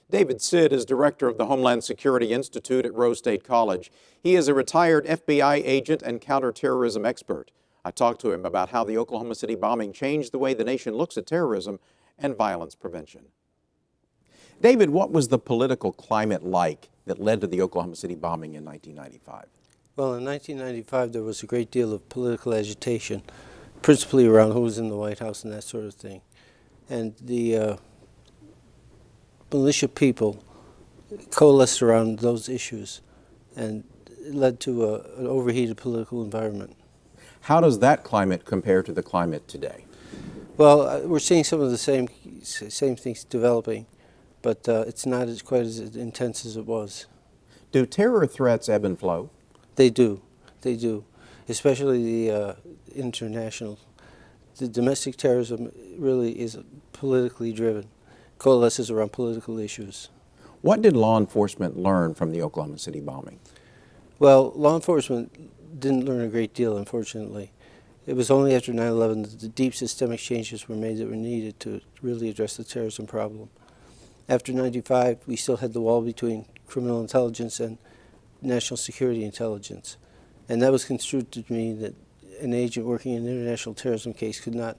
David Sid is director of the Homeland Security Institute at Rose State College. He is a retired FBI agent and counterterrorism expert. I talked to him about how the Oklahoma City bombing changed the way the nation looks at terrorism and violence prevention. David, what was the political climate like that led to the Oklahoma City bombing in 1995? Well, in 1995, there was a great deal of political agitation, principally around who was in the White House and that sort of thing. And the militia people coalesced around those issues, and it led to an overheated political environment. How does that climate compare to the climate today? Well, we're seeing some of the same things developing, but it's not quite as intense as it was. Do terror threats ebb and flow? They do, especially the international. The domestic terrorism really is politically driven, coalesces around political issues. What did law enforcement learn from the Oklahoma City bombing? Well, law enforcement didn't learn a great deal, unfortunately. It was only after 9/11 that the deep systemic changes were made that were needed to really address the terrorism problem. After 95, we still had the wall between criminal intelligence and national security intelligence. And that was construed to mean that an agent working in an international terrorism case could not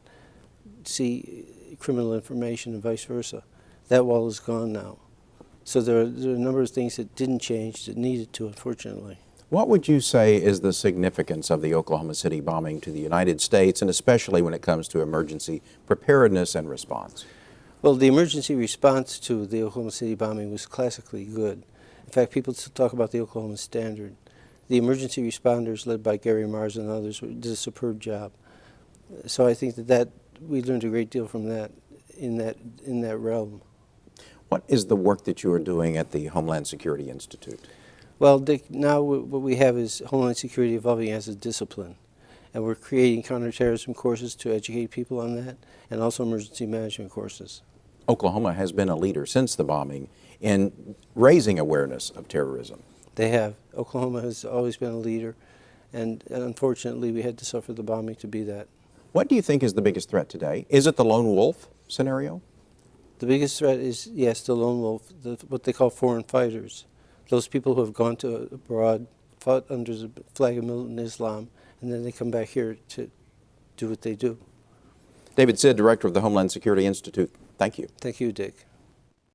see criminal information and vice versa. That wall is gone now. So there are a number of things that didn't change that needed to, unfortunately. What would you say is the significance of the Oklahoma City bombing to the United States, and especially when it comes to emergency preparedness and response? Well, the emergency response to the Oklahoma City bombing was classically good. In fact, people still talk about the Oklahoma Standard. The emergency responders, led by Gary Mars and others, did a superb job. So I think that we learned a great deal from that in that realm. What is the work that you are doing at the Homeland Security Institute? Well, Dick, now what we have is Homeland Security evolving as a discipline. And we're creating counterterrorism courses to educate people on that, and also emergency management courses. Oklahoma has been a leader since the bombing in raising awareness of terrorism. They have. Oklahoma has always been a leader, and unfortunately we had to suffer the bombing to be that. What do you think is the biggest threat today? Is it the lone wolf scenario? The biggest threat is, yes, the lone wolf, what they call foreign fighters. Those people who have gone to abroad, fought under the flag of militant Islam, and then they come back here to do what they do. David Sid, director of the Homeland Security Institute, thank you. Thank you, Dick.